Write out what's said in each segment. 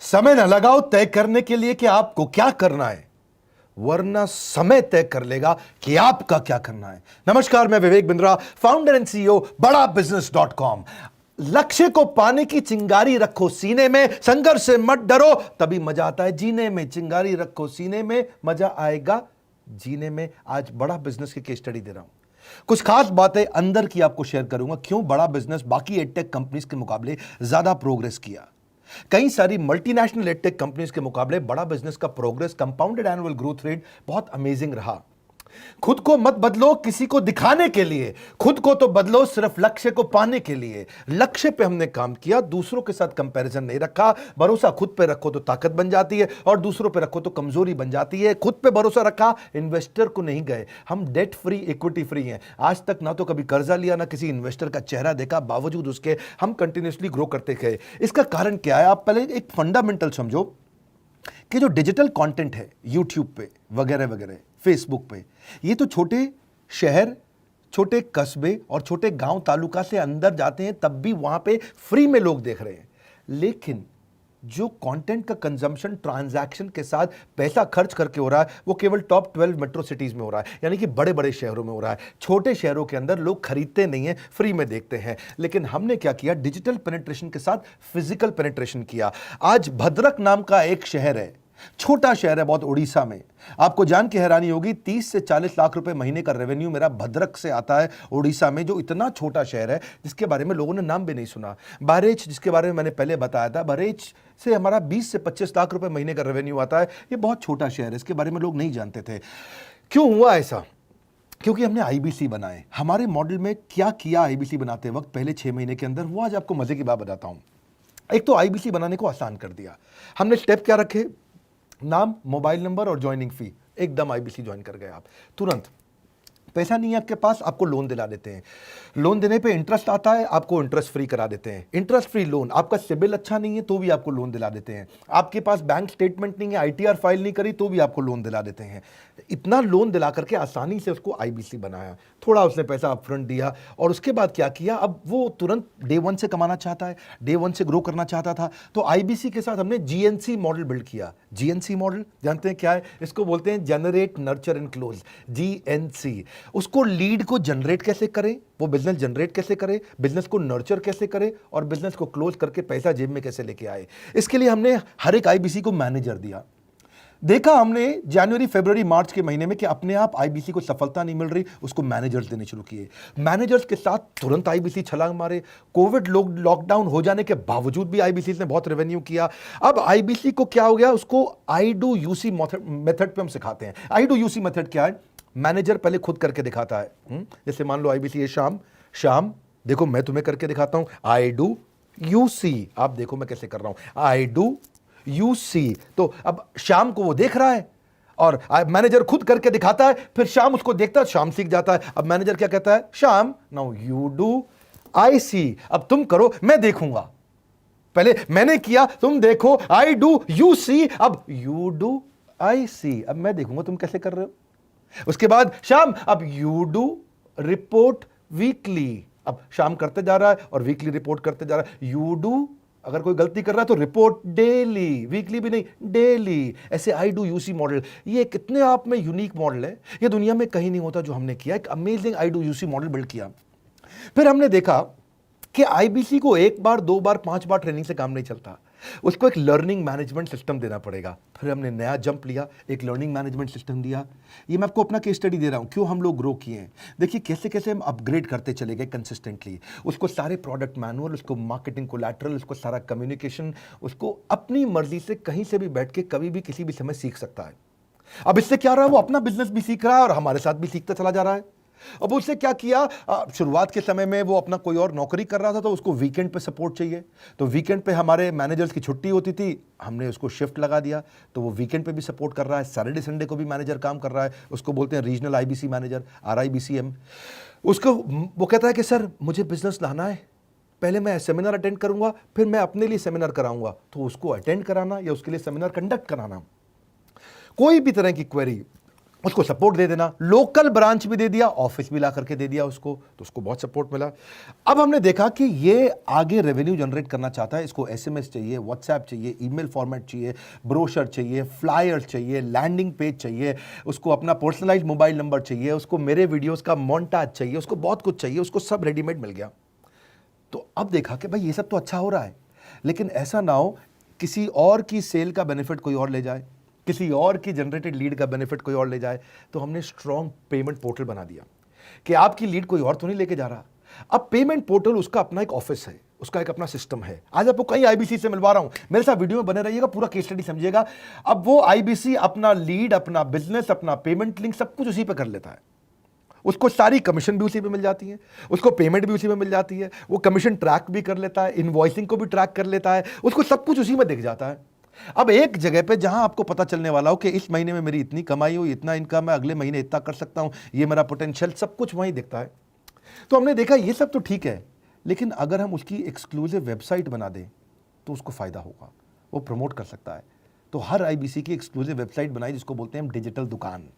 समय न लगाओ तय करने के लिए कि आपको क्या करना है, वरना समय तय कर लेगा कि आपका क्या करना है। नमस्कार, मैं Vivek Bindra, founder and CEO बड़ा बिजनेस .com। लक्ष्य को पाने की चिंगारी रखो सीने में, संघर्ष से मत डरो, तभी मजा आता है जीने में। चिंगारी रखो सीने में, मजा आएगा जीने में। आज बड़ा बिजनेस की केस स्टडी दे रहा हूं, कुछ खास बातें अंदर की आपको शेयर करूंगा, क्यों बड़ा बिजनेस बाकी एडटेक कंपनीज के मुकाबले ज्यादा प्रोग्रेस किया। कई सारी मल्टीनेशनल एडटेक कंपनीज के मुकाबले बड़ा बिजनेस का progress, compounded annual growth rate बहुत अमेजिंग रहा। खुद को मत बदलो किसी को दिखाने के लिए, खुद को तो बदलो सिर्फ लक्ष्य को पाने के लिए। लक्ष्य पे हमने काम किया, दूसरों के साथ कंपैरिजन नहीं रखा। भरोसा खुद पे रखो तो ताकत बन जाती है, और दूसरों पे रखो तो कमजोरी बन जाती है। खुद पे भरोसा रखा, इन्वेस्टर को नहीं गए। हम डेट फ्री, इक्विटी फ्री हैं। आज तक ना तो कभी कर्जा लिया, ना किसी इन्वेस्टर का चेहरा देखा, बावजूद उसके हम कंटिन्यूसली ग्रो करते गए। इसका कारण क्या है? आप पहले एक फंडामेंटल समझो कि जो डिजिटल कंटेंट है यूट्यूब पे वगैरह वगैरह, फेसबुक पे, ये तो छोटे शहर, छोटे कस्बे और छोटे गांव तालुका से अंदर जाते हैं, तब भी वहां पे फ्री में लोग देख रहे हैं। लेकिन जो कंटेंट का कंजम्पशन ट्रांजैक्शन के साथ पैसा खर्च करके हो रहा है, वो केवल टॉप 12 मेट्रो सिटीज में हो रहा है, यानी कि बड़े बड़े शहरों में हो रहा है। छोटे शहरों के अंदर लोग खरीदते नहीं हैं, फ्री में देखते हैं। लेकिन हमने क्या किया? डिजिटल पेनिट्रेशन के साथ फिजिकल पेनिट्रेशन किया। आज भद्रक नाम का एक शहर है, छोटा शहर है बहुत, उड़ीसा में। आपको जान के हैरानी होगी, 30 से 40 लाख रुपए महीने का रेवेन्यू मेरा भद्रक से आता है, उड़ीसा में, जो इतना छोटा शहर है जिसके बारे में लोगों ने नाम भी नहीं सुना। बहरेच, जिसके बारे में मैंने पहले बताया था, बहरेच से हमारा 20 से 25 लाख रुपए महीने का रेवेन्यू आता है। ये बहुत छोटा शहर है, इसके बारे में लोग नहीं जानते थे। क्यों हुआ ऐसा? क्योंकि हमने आईबीसी बनाए। हमारे मॉडल में क्या किया आईबीसी बनाते वक्त पहले 6 महीने के अंदर, वो आज आपको मजे की बात बताता हूं। एक तो आईबीसी बनाने को आसान कर दिया। हमने स्टेप क्या रखे? नाम, मोबाइल नंबर और ज्वाइनिंग फी, एकदम आईबीसी ज्वाइन कर गए आप तुरंत। पैसा नहीं है आपके पास, आपको लोन दिला देते हैं। लोन देने पे इंटरेस्ट आता है, आपको इंटरेस्ट फ्री करा देते हैं। Interest free loan. आपका सिबिल अच्छा नहीं है तो भी आपको लोन दिला देते हैं। आपके पास बैंक स्टेटमेंट नहीं है, आईटीआर फाइल नहीं करी तो भी आपको लोन दिला देते हैं। इतना लोन दिला करके आसानी से उसको आईबीसी बनाया। थोड़ा उसने पैसा अपफ्रंट दिया, और उसके बाद क्या किया? अब वो तुरंत डे 1 से कमाना चाहता है, डे 1 से ग्रो करना चाहता था, तो आईबीसी के साथ हमने जीएनसी मॉडल बिल्ड किया। जीएनसी मॉडल जानते हैं क्या है? इसको बोलते हैं generate, nurture and close, GNC. उसको लीड को जनरेट कैसे करें, वो बिजनेस जनरेट कैसे करे, बिजनेस को नर्चर कैसे करे, और बिजनेस को क्लोज करके पैसा जेब में कैसे लेके आए। इसके लिए हमने हर एक आईबीसी को मैनेजर दिया। देखा हमने जनवरी, फरवरी, मार्च के महीने में कि अपने आप आईबीसी को सफलता नहीं मिल रही, उसको मैनेजर्स देने शुरू किए। मैनेजर्स के साथ तुरंत आईबीसी छलांग मारे। कोविड लॉकडाउन हो जाने के बावजूद भी आईबीसी ने बहुत रेवेन्यू किया। अब आईबीसी को क्या हो गया? उसको आई डू यूसी मेथड पे हम सिखाते हैं। आई डू यूसी मेथड क्या है? मैनेजर पहले खुद करके दिखाता है। जैसे मान लो आईबीसी है, शाम देखो मैं तुम्हें करके दिखाता हूं, आई डू यूसी, आप देखो मैं कैसे कर रहा हूं, आई डू यूसी। तो अब शाम को वो देख रहा है, और मैनेजर खुद करके दिखाता है, फिर शाम उसको देखता है, शाम सीख जाता है। अब मैनेजर क्या कहता है? शाम, नाउ यू डू आई सी, अब तुम करो मैं देखूंगा। पहले मैंने किया, तुम देखो, आई डू यू सी, अब यू डू आई सी, अब मैं देखूंगा तुम कैसे कर रहे हो। उसके बाद शाम, अब यू डू रिपोर्ट वीकली, अब शाम करते जा रहा है और वीकली रिपोर्ट करते जा रहा है। यू डू, अगर कोई गलती कर रहा है तो रिपोर्ट डेली, वीकली भी नहीं, डेली। ऐसे आई डू यूसी मॉडल, ये कितने आप में यूनिक मॉडल है, ये दुनिया में कहीं नहीं होता जो हमने किया। एक amazing I do UC model build किया। फिर हमने देखा कि आईबीसी को 1 बार, 2 बार, 5 बार ट्रेनिंग से काम नहीं चलता, उसको एक लर्निंग मैनेजमेंट सिस्टम देना पड़ेगा। फिर हमने नया जंप लिया, एक लर्निंग मैनेजमेंट सिस्टम दिया। ये मैं आपको अपना केस स्टडी दे रहा हूं, क्यों हम लोग ग्रो किए हैं। देखिए कैसे कैसे हम अपग्रेड करते चले गए कंसिस्टेंटली। उसको सारे प्रोडक्ट मैनुअल, उसको मार्केटिंग कोलैटरल, उसको सारा कम्युनिकेशन, उसको अपनी मर्जी से कहीं से भी बैठ के कभी भी किसी भी समय सीख सकता है। अब इससे क्या रहा है? वो अपना बिजनेस भी सीख रहा है और हमारे साथ भी सीखता चला जा रहा है। अब उसने क्या किया? शुरुआत के समय में वो अपना कोई और नौकरी कर रहा था, तो उसको वीकेंड पे सपोर्ट चाहिए। तो वीकेंड पे हमारे मैनेजर्स की छुट्टी होती थी, हमने उसको शिफ्ट लगा दिया, तो वो वीकेंड पे भी सपोर्ट कर रहा है। सैटरडे संडे को भी मैनेजर काम कर रहा है, उसको बोलते हैं रीजनल आईबीसी मैनेजर, RIBCM। उसको वो कहता है कि सर मुझे बिजनेस लाना है, पहले मैं सेमिनार अटेंड करूंगा, फिर मैं अपने लिए सेमिनार कराऊंगा। तो उसको अटेंड कराना या उसके लिए सेमिनार कंडक्ट कराना, कोई भी तरह की क्वेरी, उसको सपोर्ट दे देना, लोकल ब्रांच भी दे दिया, ऑफिस भी ला करके दे दिया उसको, तो उसको बहुत सपोर्ट मिला। अब हमने देखा कि ये आगे रेवेन्यू जनरेट करना चाहता है, इसको एसएमएस चाहिए, व्हाट्सएप चाहिए, ईमेल फॉर्मेट चाहिए, ब्रोशर चाहिए, फ्लायर चाहिए, लैंडिंग पेज चाहिए, उसको अपना पर्सनलाइज्ड मोबाइल नंबर चाहिए, उसको मेरे वीडियोस का मोन्टाज चाहिए, उसको बहुत कुछ चाहिए, उसको सब रेडीमेड मिल गया। तो अब देखा कि भाई ये सब तो अच्छा हो रहा है, लेकिन ऐसा ना हो किसी और की सेल का बेनिफिट कोई और ले जाए, किसी और की जनरेटेड लीड का बेनिफिट कोई और ले जाए। तो हमने स्ट्रॉन्ग पेमेंट पोर्टल बना दिया कि आपकी लीड कोई और तो नहीं लेके जा रहा। अब पेमेंट पोर्टल उसका अपना एक ऑफिस है, उसका एक अपना सिस्टम है। आज आपको कई आईबीसी से मिलवा रहा हूं, मेरे साथ वीडियो में बने रहिएगा, पूरा केस स्टडी समझिएगा। अब वो आईबीसी अपना लीड, अपना बिजनेस, अपना पेमेंट लिंक सब कुछ उसी पे कर लेता है। उसको सारी कमीशन भी उसी पे मिल जाती है, उसको पेमेंट भी उसी में मिल जाती है, वो कमीशन ट्रैक भी कर लेता है, इनवॉइसिंग को भी ट्रैक कर लेता है, उसको सब कुछ उसी में दिख जाता है। अब एक जगह पे जहां आपको पता चलने वाला हो कि इस महीने में मेरी इतनी कमाई हुई, इतना इनकम है, अगले महीने इतना कर सकता हूं, ये मेरा पोटेंशियल, सब कुछ वहीं दिखता है। तो हमने देखा ये सब तो ठीक है, लेकिन अगर हम उसकी एक्सक्लूसिव वेबसाइट बना दें तो उसको फायदा होगा, वो प्रमोट कर सकता है। तो हर आईबीसी की एक्सक्लूसिव वेबसाइट बनाई, जिसको बोलते हैं हम डिजिटल दुकान।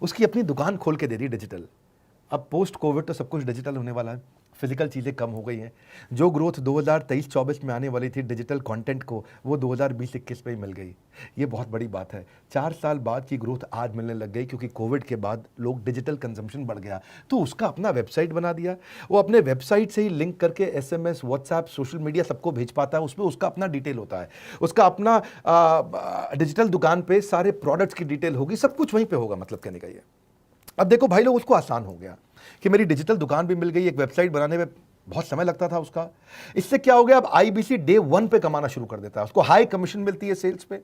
उसकी अपनी दुकान खोल के दे दी डिजिटल। अब पोस्ट कोविड तो सब कुछ डिजिटल होने वाला है, फिजिकल चीज़ें कम हो गई हैं। जो ग्रोथ 2023-24 में आने वाली थी डिजिटल कंटेंट को, वो 2020-21 में ही मिल गई। ये बहुत बड़ी बात है। 4 साल बाद की ग्रोथ आज मिलने लग गई, क्योंकि कोविड के बाद लोग डिजिटल कंजम्पशन बढ़ गया। तो उसका अपना वेबसाइट बना दिया, वो अपने वेबसाइट से ही लिंक करके एसएमएस, व्हाट्सएप, सोशल मीडिया सबको भेज पाता है। उसमें उसका अपना डिटेल होता है, उसका अपना डिजिटल दुकान पे सारे प्रोडक्ट्स की डिटेल होगी, सब कुछ वहीं पर होगा। मतलब कहने का ये, अब देखो भाई लोग, उसको आसान हो गया कि मेरी डिजिटल दुकान भी मिल गई। एक वेबसाइट बनाने में बहुत समय लगता था उसका। इससे क्या हो गया, अब आईबीसी डे 1 पे कमाना शुरू कर देता है। उसको हाई कमीशन मिलती है सेल्स पे,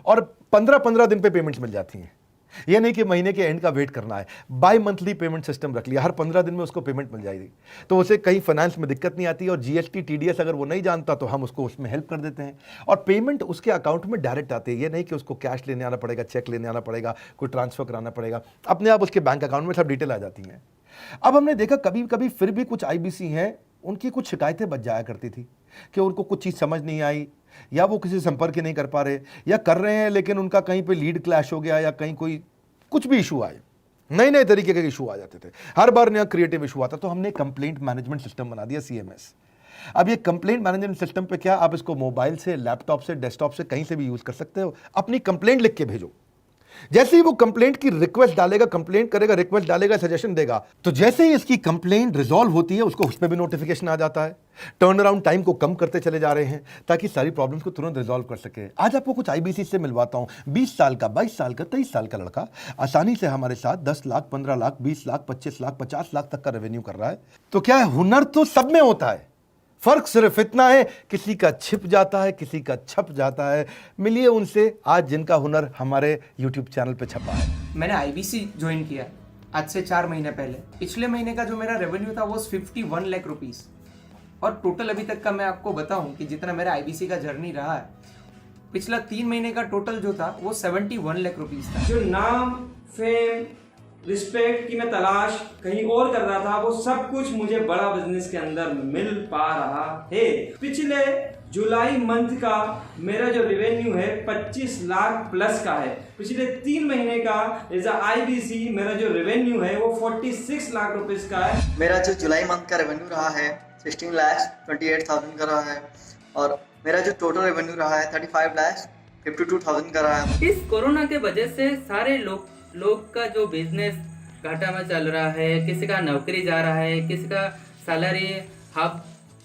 और 15-15 दिन पे पेमेंट्स मिल जाती हैं। ये नहीं कि महीने के एंड का वेट करना है, बाई मंथली पेमेंट सिस्टम रख लिया, हर 15 दिन में उसको पेमेंट मिल जाएगी। तो उसे कहीं फाइनेंस में दिक्कत नहीं आती, और जीएसटी, टीडीएस अगर वो नहीं जानता तो हम उसको उसमें हेल्प कर देते हैं, और पेमेंट उसके अकाउंट में डायरेक्ट आती है। ये नहीं कि उसको कैश लेने आना पड़ेगा, चेक लेने आना पड़ेगा, कोई ट्रांसफर कराना पड़ेगा, अपने आप उसके बैंक अकाउंट में सब डिटेल आ जाती हैं। अब हमने देखा कभी कभी फिर भी कुछ आईबीसी हैं, उनकी कुछ शिकायतें बच जाया करती थी कि उनको कुछ चीज़ समझ नहीं आई, या वो किसी संपर्क ही नहीं कर पा रहे, या कर रहे हैं लेकिन उनका कहीं पे लीड क्लैश हो गया, या कहीं कोई कुछ भी इशू आए, नए नए तरीके के इशू आ जाते थे, हर बार नया क्रिएटिव इशू आता। तो हमने कंप्लेंट मैनेजमेंट सिस्टम बना दिया, सीएमएस। अब ये कंप्लेंट मैनेजमेंट सिस्टम पे क्या, आप इसको मोबाइल से, लैपटॉप से, डेस्कटॉप से, कहीं से भी यूज कर सकते हो। अपनी कंप्लेंट लिख के भेजो, जैसे ही वो कंप्लेंट की रिक्वेस्ट डालेगा, कंप्लेंट करेगा, रिक्वेस्ट डालेगा, सजेशन देगा, तो जैसे ही इसकी कंप्लेंट रिजॉल्व होती है उसको उस पर भी नोटिफिकेशन आ जाता है। टर्न अराउंड टाइम को कम करते चले जा रहे हैं, ताकि सारी प्रॉब्लम्स को तुरंत रिजॉल्व कर सके। आज आपको कुछ आईबीसी से मिलवाता हूं। 20 साल का, 22 साल का, 23 साल का लड़का आसानी से हमारे साथ 10 लाख, 15 लाख, 20 लाख, 25 लाख, 50 लाख तक का रेवेन्यू कर रहा है। तो क्या है, हुनर तो सब में होता है, फर्क सिर्फ इतना है, किसी का छिप जाता है, किसी का छप जाता है। मिलिए उनसे आज, जिनका हुनर हमारे YouTube चैनल पे छपा है। मैंने आईबीसी ज्वाइन किया आज से 4 महीने पहले। पिछले महीने का जो मेरा रेवेन्यू था वो 51 लाख रुपीस, और टोटल अभी तक का मैं आपको बताऊं कि जितना मेरा आईबीसी का जर्नी रहा है, पिछला 3 महीने का टोटल जो था वो 71 लाख रुपीस था। जो नाम, फेम, रिस्पेक्ट की मैं तलाश कहीं और कर रहा था, वो सब कुछ मुझे बड़ा बिजनेस के अंदर मिल पा रहा है। पिछले जुलाई मंथ का मेरा जो रेवेन्यू है 25 लाख प्लस का है। पिछले 3 महीने का एज आईबीसी मेरा जो रेवेन्यू है वो 46 लाख रुपीस का है। मेरा जो जुलाई मंथ का रेवेन्यू रहा है 16 लाख 28,000 का रहा है, और मेरा जो टोटल रेवेन्यू रहा है 35 लाख 52,000 का रहा है। इस कोरोना के वजह से सारे लोग का जो बिजनेस घाटा में चल रहा है, किसी का नौकरी जा रहा है, किसी का सैलरी हाफ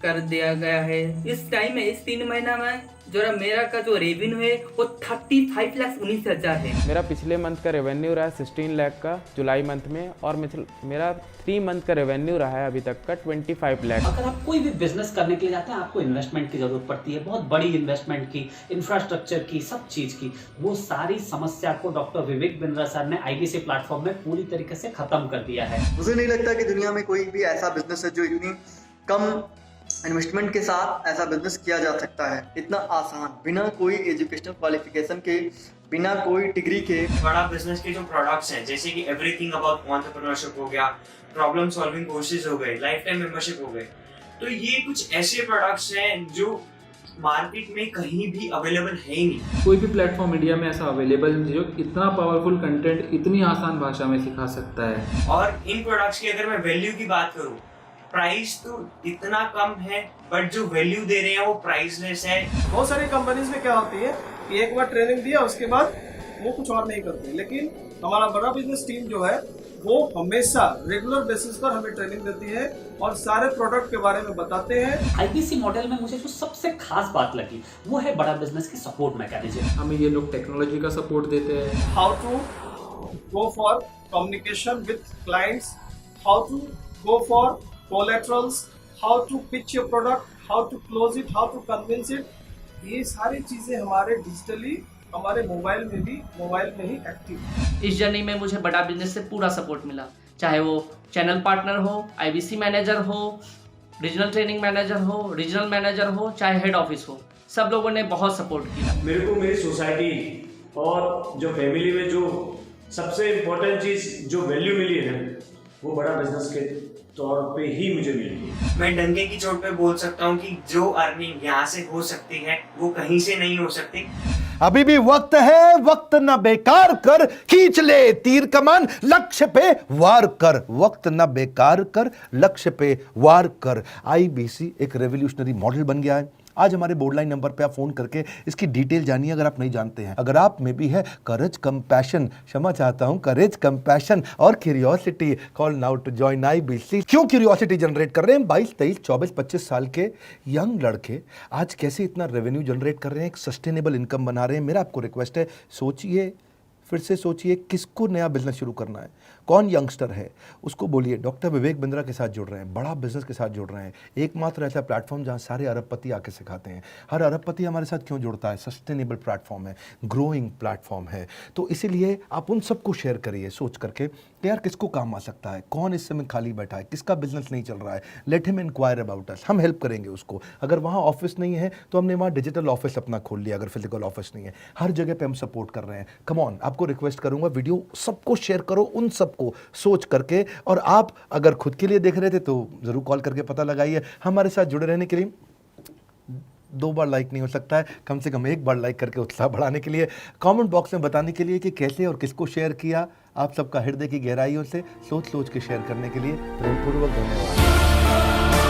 कर दिया गया है। इस टाइम में, इस 3 महीना में जो मेरा का जो रेवेन्यू है वो 35,19,000 है। मेरा पिछले मंथ का रेवेन्यू रहा है 16 लाख का जुलाई मंथ में, और मेरा 3 मंथ का रेवेन्यू रहा है अभी तक का 25 लाख। अगर आप कोई भी बिजनेस करने के लिए जाते हैं, आपको इन्वेस्टमेंट की जरूरत पड़ती है, बहुत बड़ी इन्वेस्टमेंट की, इंफ्रास्ट्रक्चर की, सब चीज की। वो सारी समस्या को डॉक्टर विवेक बिंद्रा सर ने आईबीसी प्लेटफॉर्म में पूरी तरीके से खत्म कर दिया है। मुझे नहीं लगता कि दुनिया में कोई भी ऐसा बिजनेस है जो इतनी कम इन्वेस्टमेंट के साथ ऐसा बिजनेस किया जा सकता है, इतना आसान, बिना कोई एजुकेशनल क्वालिफिकेशन के, बिना कोई डिग्री के। बड़ा बिजनेस के जो प्रोडक्ट्स हैं, जैसे कि एवरीथिंग अबाउट एंटरप्रेन्योरशिप हो गया, प्रॉब्लम सॉल्विंग कोर्सेज हो गए, लाइफ टाइम मेंबरशिप हो गए, तो ये कुछ ऐसे प्रोडक्ट्स हैं जो मार्केट में कहीं भी अवेलेबल है ही नहीं। कोई भी प्लेटफॉर्म इंडिया में ऐसा अवेलेबल नहीं जो इतना पावरफुल कंटेंट इतनी आसान भाषा में सिखा सकता है। और इन प्रोडक्ट्स की अगर मैं वैल्यू की बात करूं, प्राइस तो इतना कम है बट जो वैल्यू दे रहे हैं वो प्राइसलेस है। बहुत सारी कंपनीज में क्या होती है कि एक बार ट्रेनिंग दिया उसके बाद वो कुछ और नहीं करते, लेकिन हमारा बड़ा बिजनेस टीम जो है वो हमेशा रेगुलर बेसिस पर हमें ट्रेनिंग देती है और सारे प्रोडक्ट के बारे में बताते हैं। आईबीसी मॉडल में मुझे जो सबसे खास बात लगी वो है बड़ा बिजनेस की सपोर्ट मैकेनिज्म। हमें ये लोग टेक्नोलॉजी का सपोर्ट देते हैं। How to go for communication with clients, how to go for collaterals, how to pitch your product, how to close it, how to convince it, ये सारी चीजें हमारे डिजिटली हमारे मोबाइल में ही एक्टिव है। इस जर्नी में मुझे बड़ा बिजनेस से पूरा सपोर्ट मिला, चाहे वो चैनल पार्टनर हो, आईबीसी मैनेजर हो, रीजनल ट्रेनिंग मैनेजर हो, रीजनल मैनेजर हो, चाहे हेड ऑफिस हो, सब लोगों ने बहुत सपोर्ट किया। मेरे को मेरी सोसाइटी और जो फैमिली में जो सबसे इम्पोर्टेंट चीज़ जो वैल्यू मिली है ना, वो बड़ा बिजनेस के तौर पे ही मुझे मिली है। मैं डंके की चोट पे बोल सकता हूँ कि जो अर्निंग यहाँ से हो सकती है वो कहीं से नहीं हो सकती। अभी भी वक्त है, वक्त न बेकार कर, खींच ले तीर कमान, लक्ष्य पे वार कर, वक्त न बेकार कर, लक्ष्य पे वार कर। आईबीसी एक रेवोल्यूशनरी मॉडल बन गया है। आज हमारे बोर्ड लाइन नंबर पे आप फोन करके इसकी डिटेल जानिए अगर आप नहीं जानते हैं। अगर आप में भी है करेज, कंपैशन, क्षमा चाहता हूं, करेज, कंपैशन और curiosity, call now to join IBC. क्यों क्यूरियोसिटी जनरेट कर रहे हैं? 22, 23, 24, 25 साल के यंग लड़के आज कैसे इतना रेवेन्यू जनरेट कर रहे हैं, एक सस्टेनेबल इनकम बना रहे हैं। मेरा आपको रिक्वेस्ट है, सोचिए, फिर से सोचिए, किसको नया बिजनेस शुरू करना है, कौन यंगस्टर है, उसको बोलिए डॉक्टर विवेक बिंद्रा के साथ जुड़ रहे हैं, बड़ा बिजनेस के साथ जुड़ रहे हैं। एकमात्र ऐसा प्लेटफॉर्म जहां सारे अरबपति आके सिखाते हैं। हर अरबपति हमारे साथ क्यों जुड़ता है? सस्टेनेबल प्लेटफॉर्म है, ग्रोइंग प्लेटफॉर्म है। तो इसीलिए आप उन सबको शेयर करिए सोच करके कि यार किसको काम आ सकता है, कौन इस समय खाली बैठा है, किसका बिजनेस नहीं चल रहा है, let him inquire about us, हम हेल्प करेंगे उसको। अगर वहाँ ऑफिस नहीं है तो हमने वहाँ डिजिटल ऑफिस अपना खोल लिया, अगर फिजिकल ऑफिस नहीं है, हर जगह पे हम सपोर्ट कर रहे हैं। कम ऑन, आपको रिक्वेस्ट करूंगा वीडियो सबको शेयर करो, उन सबको सोच करके। और आप अगर खुद के लिए देख रहे थे तो जरूर कॉल करके पता लगाइए। हमारे साथ जुड़े रहने के लिए 2 बार लाइक नहीं हो सकता है, कम से कम 1 बार लाइक करके उत्साह बढ़ाने के लिए, कमेंट बॉक्स में बताने के लिए कि कैसे और किसको शेयर किया। आप सबका हृदय की गहराइयों से सोच सोच के शेयर करने के लिए प्रेमपूर्वक धन्यवाद।